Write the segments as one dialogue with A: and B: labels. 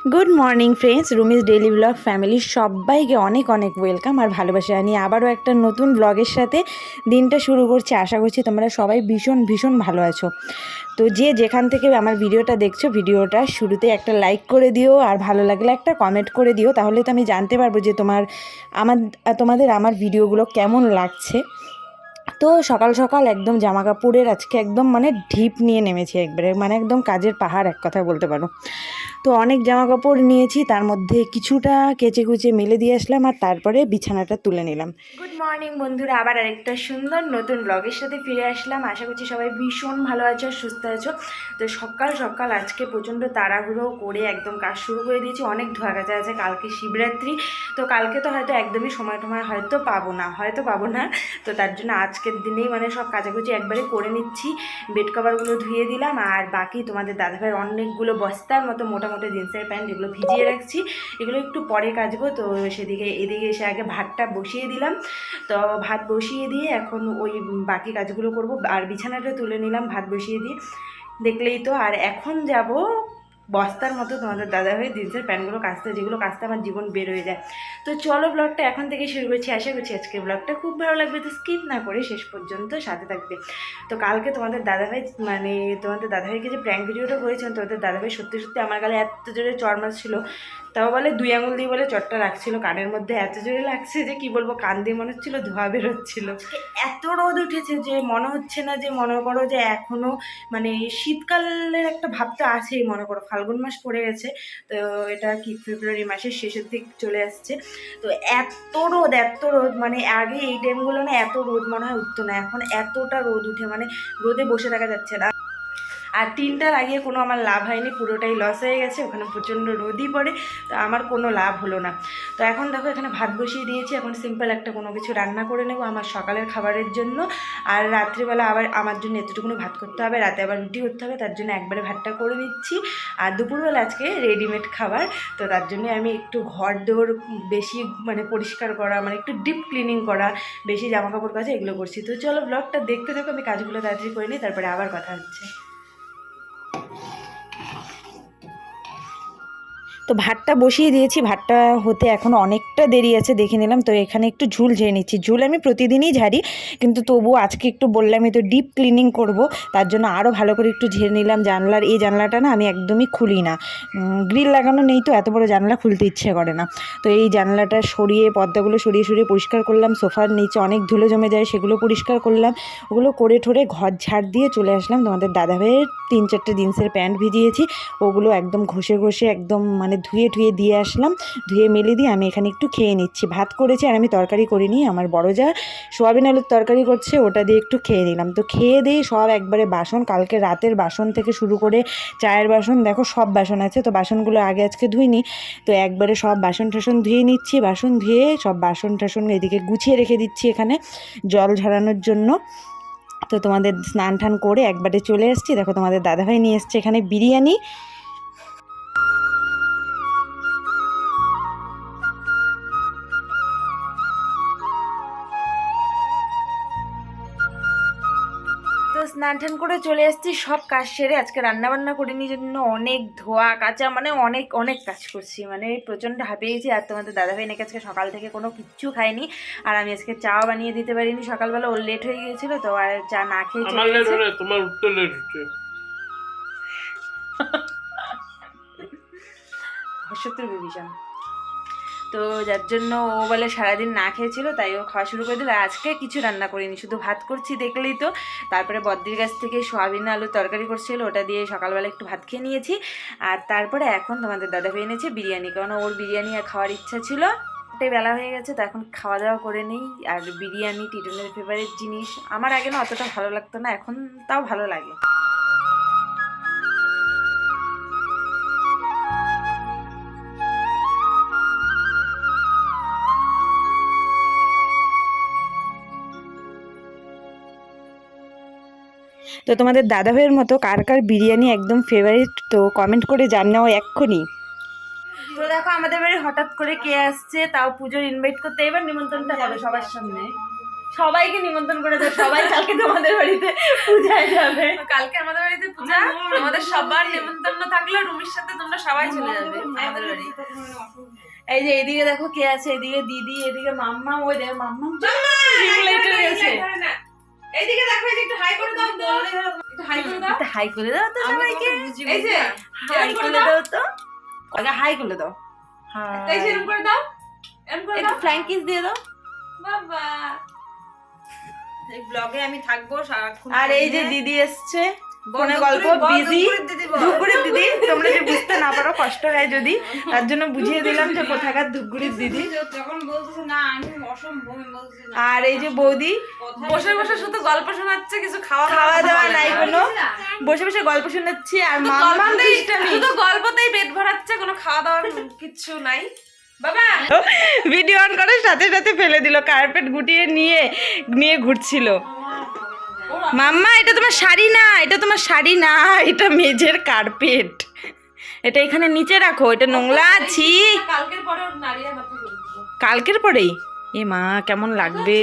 A: Good morning friends, Rumi's daily blog ফ্যামিলির সবাইকে অনেক অনেক ওয়েলকাম আর ভালোবাসা জানিয়ে আবারও একটা নতুন ব্লগের সাথে দিনটা শুরু করছি। আশা করছি তোমরা সবাই ভীষণ ভীষণ ভালো আছো। তো যে যেখান থেকে আমার ভিডিওটা দেখছো, ভিডিওটা শুরুতে একটা লাইক করে দিও আর ভালো লাগলে একটা কমেন্ট করে দিও, তাহলে তো আমি জানতে পারবো যে তোমাদের আমার ভিডিওগুলো কেমন লাগছে। তো সকাল সকাল একদম জামা কাপড়ের আজকে একদম মানে ঢিপ নিয়ে নেমেছি, একবারে মানে একদম কাজের পাহাড় এক কথা বলতে পারো। তো অনেক জামা কাপড় নিয়েছি, তার মধ্যে কিছুটা কেচে কুচে মেলে দিয়ে আসলাম আর তারপরে বিছানাটা তুলে নিলাম। গুড মর্নিং বন্ধুরা, আবার আরেকটা সুন্দর নতুন ব্লগের সাথে ফিরে আসলাম। আশা করছি সবাই ভীষণ ভালো আছো আর সুস্থ আছো। তো সকাল সকাল আজকে প্রচণ্ড তাড়াহুড়ো করে একদম কাজ শুরু করে দিয়েছি। অনেক ধোয়া কাচা আছে, কালকে শিবরাত্রি, তো কালকে তো হয়তো একদমই সময় হয়তো পাবো না। তো তার জন্য আজকের দিনেই মানে সব কাচাকুচি একবারে করে নিচ্ছি। বেড কভারগুলো ধুয়ে দিলাম আর বাকি তোমাদের দাদাভাইয়ের অনেকগুলো বস্তার মতো মোটা মোটা জিন্সের প্যান্ট এগুলো ভিজিয়ে রাখছি, এগুলো একটু পরে কাচবো। তো এদিকে এসে আগে ভাতটা বসিয়ে দিলাম। তো ভাত বসিয়ে দিয়ে এখন ওই বাকি কাজগুলো করব আর বিছানাটা তুলে নিলাম ভাত বসিয়ে দিয়ে, দেখলেই তো। আর এখন যাব বস্তার মতো তোমাদের দাদাভাই জিন্সের প্যান্টগুলো কাচতে, যেগুলো কাচতে আমার জীবন বের হয়ে যায়। তো চলো ব্লগটা এখন থেকে শুরু করছি। আশা করছি আজকে ব্লগটা খুব ভালো লাগবে, তো স্কিপ না করে শেষ পর্যন্ত সাথে থাকবে। তো কালকে তোমাদের দাদাভাইকে যে প্র্যাঙ্ক ভিডিওটা করেছেন, তোমাদের দাদাভাই সত্যি সত্যি আমার গালে এত জোরে চড় মারছিল। তাও বলে 2 আঙুল দিয়ে বলে চটটা রাখছিল কানের মধ্যে, এত জোরে লাগছে যে কি বলবো, কান দিয়ে মনে হচ্ছিল ধোয়া বেরোচ্ছিল। এত রোদ উঠেছে যে মনে হচ্ছে না, যে মনে করো যে এখনো মানে শীতকালের একটা ভাবটা আছেই, মনে করো ফাল্গুন মাস পড়ে গেছে। তো এটা কি ফেব্রুয়ারি মাসের শেষের দিক চলে আসছে। তো এত রোদ মানে আগে এই টাইমগুলো না এত রোদ মনে হয় উঠতো না, এখন এতটা রোদ উঠে মানে রোদে বসে থাকা যাচ্ছে না। আর 3টা লাগিয়ে কোনো আমার লাভ হয়নি, পুরোটাই লস হয়ে গেছে, ওখানে প্রচণ্ড রোদই পড়ে, তো আমার কোনো লাভ হলো না। তো এখন দেখো এখানে ভাত বসিয়ে দিয়েছি, এখন সিম্পল একটা কোনো কিছু রান্না করে নেব আমার সকালের খাবারের জন্য। আর রাত্রিবেলা আবার আমার জন্য এতটুকুনি ভাত করতে হবে, রাতে আবার রুটি করতে হবে, তার জন্য একবারে ভাতটা করে নিচ্ছি। আর দুপুরবেলা আজকে রেডিমেড খাবার, তো তার জন্য আমি একটু ঘর দৌড় বেশি মানে পরিষ্কার করা, মানে একটু ডিপ ক্লিনিং করা, বেশি জামা কাপড় কাচা এগুলো করছি। তো চলো ব্লগটা দেখতে থাকো, আমি কাজগুলো তাড়াতাড়ি করে নিই, তারপরে আবার কথা হচ্ছে। তো ভাতটা বসিয়ে দিয়েছি, ভাতটা হতে এখনও অনেকটা দেরি আছে, দেখে নিলাম। তো এখানে একটু ঝুল ঝেড়ে নিচ্ছি, ঝুল আমি প্রতিদিনই ঝাড়ি, কিন্তু তবুও আজকে একটু বললামই তো ডিপ ক্লিনিং করব, তার জন্য আরও ভালো করে একটু ঝেড়ে নিলাম। এই জানলাটা না আমি একদমই খুলি না, গ্রিল লাগানো নেই, তো এত বড় জানলা খুলতে ইচ্ছে করে না। তো এই জানলাটা সরিয়ে পর্দাগুলো সরিয়ে সরিয়ে পরিষ্কার করলাম, সোফার নিচে অনেক ধুলো জমে যায় সেগুলো পরিষ্কার করলাম, ওগুলো করে ঠোরে ঘর ঝাড় দিয়ে চলে আসলাম। তোমাদের দাদাভাইয়ের 3-4টে জিন্সের প্যান্ট ভিজিয়েছি, ওগুলো একদম ঘষে ঘষে একদম মানে ধুয়ে দিয়ে আসলাম, ধুয়ে মেলে দিয়ে আমি এখানে একটু খেয়ে নিচ্ছি। ভাত করেছি আর আমি তরকারি করিনি, আমার বড় যা সোয়াবিন আলুর তরকারি করছে, ওটা দিয়ে একটু খেয়ে নিলাম। তো খেয়ে দিয়ে সব একবারে বাসন, কালকে রাতের বাসন থেকে শুরু করে চায়ের বাসন, দেখো সব বাসন আছে, তো বাসনগুলো আগে আজকে ধুইনি, তো একবারে সব বাসন টাসন ধুয়ে নিচ্ছি। বাসন ধুয়ে সব বাসন টাসন এদিকে গুছিয়ে রেখে দিচ্ছি এখানে জল ঝরানোর জন্য। তো তোমাদের স্নান টান করে একবারে চলে এসেছি, দেখো তোমাদের দাদাভাই নিয়ে এসছে এখানে বিরিয়ানি। তো স্নান টান করে চলে এসেছি, সব কাজ সেরে আজকে রান্নাবান্না করিনি জন্য অনেক ধোয়া কাচা, মানে অনেক অনেক কাজ করছি, মানে প্রচণ্ড হাঁপিয়ে গেছি। আর তোমাদের দাদাভাই নাকি আজকে সকাল থেকে কোনো কিচ্ছু খায়নি, আর আমি আজকে চাও বানিয়ে দিতে পারিনি সকালবেলা, ওর লেট হয়ে গিয়েছিল, তো আর চা না খেয়ে চলে গেছে। তোমার উঠতে লেট হচ্ছে হর্ষত্র বিভীষণ, তো যার জন্য ও বলে সারাদিন না খেয়েছিল, তাই ও খাওয়া শুরু করে দিল। আজকে কিছু রান্না করিনি, শুধু ভাত করছি দেখলেই তো। তারপরে বদ্দির কাছ থেকে সোয়াবিন আলুর তরকারি করছিল, ওটা দিয়ে সকালবেলা একটু ভাত খেয়ে নিয়েছি। আর তারপরে এখন তোমাদের দাদাভাই এনেছে বিরিয়ানি, কারণ ওর বিরিয়ানি খাওয়ার ইচ্ছা ছিল। বেলা হয়ে গেছে, তো এখন খাওয়া দাওয়া করে নেই। আর বিরিয়ানি টিটনের ফেভারিট জিনিস, আমার আগে না অতটা ভালো লাগতো না, এখন তাও ভালো লাগে। তো তোমাদের দাদাভাইয়ের মতো কার কার বিরিয়ানি একদম ফেভারিট, তো কমেন্ট করে জানাও এক্ষুনি। তো দেখো আমাদের বাড়ি হঠাৎ করে কে আসছে, তাও পুজোর ইনভাইট করতে, এবার নিমন্ত্রণটা হবে সবার সামনে। সবাইকে নিমন্ত্রণ করে দাও, সবাই কালকে তোমাদের বাড়িতে পূজায় যাবে।
B: কালকে আমাদের বাড়িতে পূজা, আমাদের সবার নিমন্ত্রণ থাকলো। রুমির সাথে তোমরা সবাই চলে যাবে আমাদের বাড়ি।
A: এই যে এইদিকে দেখো কে আছে, এদিকে দিদি, এদিকে মাম্মা, ওই দেখো মাম্মা গেছে।
B: এইদিকে দেখো, এই যে একটু হাই করে দাও তো, একটু হাই করে দাও,
A: হাই করে দাও তো সবাইকে।
B: এই যে
A: হাই করে দাও তো, আগে হাই করে দাও। হ্যাঁ,
B: এই যে এরকম করে দাও, এরকম করে দাও,
A: ফ্ল্যাঙ্ক কিস দিয়ে দাও।
B: বাবা এই ব্লগে আমি থাকবো সারাক্ষণ।
A: আর এই যে দিদি এসছে, ফোনে গল্প বিজি। ধূপগুড়ির দিদি, তোমরা যে বুঝতে না পারো, কষ্ট হয় যদি, তার জন্য বুঝিয়ে দিলাম যে কোথাকার ধূপগুড়ির দিদি।
B: যখন বলতেছে না আমি অসম্ভব বলতেছি না।
A: আর এই যে বৌদি
B: বসে বসে শুধু গল্প শোনাচ্ছে, কিছু খাওয়া
A: দাওয়া নাই কোনো, বসে বসে গল্প শোনাচ্ছি। আর মাম্মা
B: শুধু গল্পতেই পেট ভরাচ্ছে, কোনো খাওয়া দাওয়ার কিচ্ছু নাই। বাবা
A: ভিডিও অন করার সাথে সাথে ফেলে দিল, কার্পেট গুটিয়ে নিয়ে নিয়ে ঘুরছিল। মাম্মা এটা তোমার শাড়ি না, এটা তোমার শাড়ি না, এটা মেঝের কার্পেট, এটা এখানে নিচে রাখো, এটা নোংরা। ছি,
B: কালকের পরে ওর নাড়িয়ে মাথা করে দেবো।
A: কালকের পরেই? এ মা, কেমন লাগবে।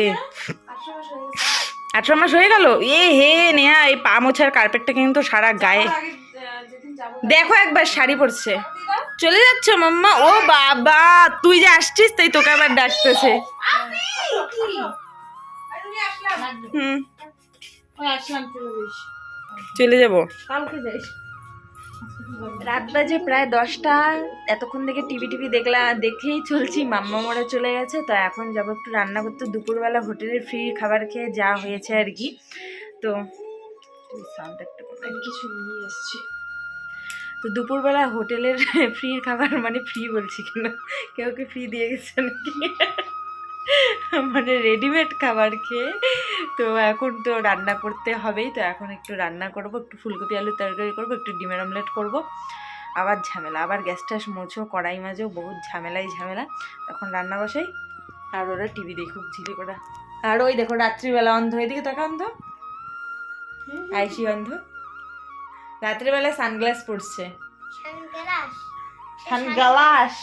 A: 18 মাস হয়ে গেল। এ হে নেহা, এই পা মোছার কার্পেটটা কিন্তু সারা গায়ে। দেখো একবার শাড়ি পরছে। চলে যাচ্ছ মাম্মা? ও বাবা, তুই যে আসছিস তাই তোকে আবার ডাকতেছে। হুম, চলে যাবো। রাত বাজে প্রায় 10টা। এতক্ষণ থেকে টিভি দেখেই চলছি। মাম্মা মোরা চলে গেছে, তো এখন যাবো একটু রান্না করতে। দুপুরবেলা হোটেলের ফ্রি খাবার খেয়ে যা হয়েছে আর কি। তো কিছু নিয়ে এসছি। তো দুপুরবেলা হোটেলের ফ্রি খাবার, মানে ফ্রি বলছি কেন, কেউ ফ্রি দিয়ে গেছে নাকি, মানে রেডিমেড খাবার খেয়ে। তো এখন তো রান্না করতে হবেই, তো এখন একটু রান্না করব, একটু ফুলকপি আলুর তরকারি করব, একটু ডিমের অমলেট করব। আবার ঝামেলা, আবার গ্যাস ট্যাস মোছো, কড়াই মাজো, বহুত ঝামেলা। তখন রান্না বসাই, আর ওরা টিভি দেখুক ঝিলি করা। আর ওই দেখো রাত্রিবেলা অন্ধ, এদিকে তাকা অন্ধ, আইসি অন্ধ, রাত্রিবেলা সানগ্লাস পরছে। সানগ্লাস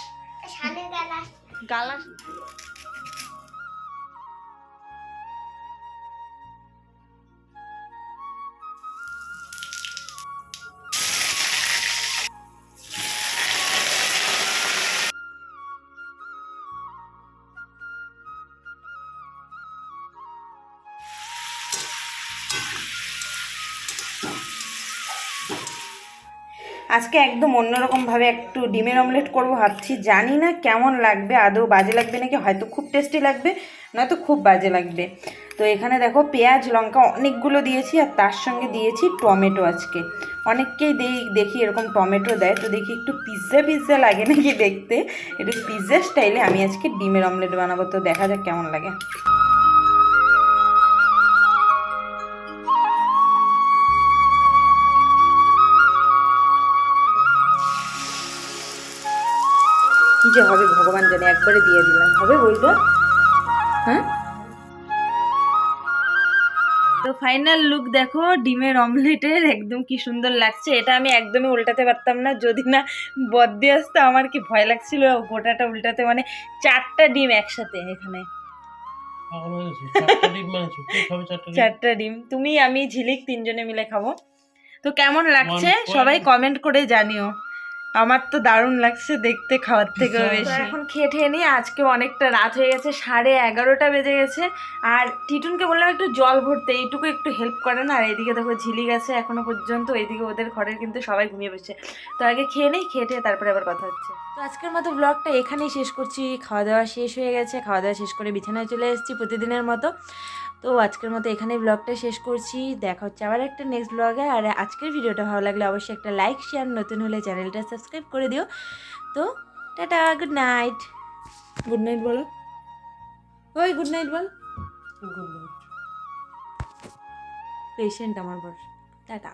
A: গালাস। আজকে একদম অন্যরকমভাবে একটু ডিমের অমলেট করব ভাবছি। জানি না কেমন লাগবে, আদৌ বাজে লাগবে নাকি, হয়তো খুব টেস্টি লাগবে, নয়তো খুব বাজে লাগবে। তো এখানে দেখো পেঁয়াজ লঙ্কা অনেকগুলো দিয়েছি, আর তার সঙ্গে দিয়েছি টমেটো। আজকে অনেককেই দেখি এরকম টমেটো দেয়, তো দেখি একটু পিৎজা লাগে নাকি দেখতে, একটু পিৎজা স্টাইলে আমি আজকে ডিমের অমলেট বানাবো। তো দেখা যাক কেমন লাগে। কি যে হবে ভগবান জানে, একবারে দিয়ে দিলাম, হবে বলবো। হ্যাঁ, তো ফাইনাল লুক দেখো ডিমের অমলেটের, একদম কি সুন্দর লাগছে। এটা আমি একদমই উল্টাতে পারতাম না, যদি না বদ্দি আসতো। আমার কি ভয় লাগছিল গোটাটা উল্টাতে, মানে 4টা ডিম একসাথে এখানে। 4টা ডিম, তুমি আমি ঝিলিক 3জনে মিলে খাবো। তো কেমন লাগছে সবাই কমেন্ট করে জানিও। আমার তো দারুণ লাগছে দেখতে, খাওয়ার থেকেও বেশি। এখন খেয়ে নিয়ে, আজকে অনেকটা রাত হয়ে গেছে, 11:30 বেজে গেছে। আর টিটুনকে বললাম একটু জল ভরতে, এইটুকু একটু হেল্প করে না। আর এদিকে দেখো ঝিলি গেছে এখনো পর্যন্ত, এইদিকে ওদের ঘরের কিন্তু সবাই ঘুমিয়ে বসছে। তো আগে খেয়ে নেই, খেয়ে তারপরে আবার কথা হচ্ছে। তো আজকের মতো ব্লগটা এখানেই শেষ করছি। খাওয়া দাওয়া শেষ হয়ে গেছে, খাওয়া দাওয়া শেষ করে বিছানায় চলে এসেছি প্রতিদিনের মতো। তো আজকের মতো এখানেই ব্লগটা শেষ করছি। দেখা হচ্ছে আবার একটা নেক্সট ব্লগে। আর আজকের ভিডিওটা ভালো লাগলে অবশ্যই একটা লাইক শেয়ার, নতুন হলে চ্যানেলটা সাবস্ক্রাইব করে দিও। তো tata, good night. Good night বলো, ওই গুড নাইট বল। Good night. পেশেন্ট আমার বর, টাটা।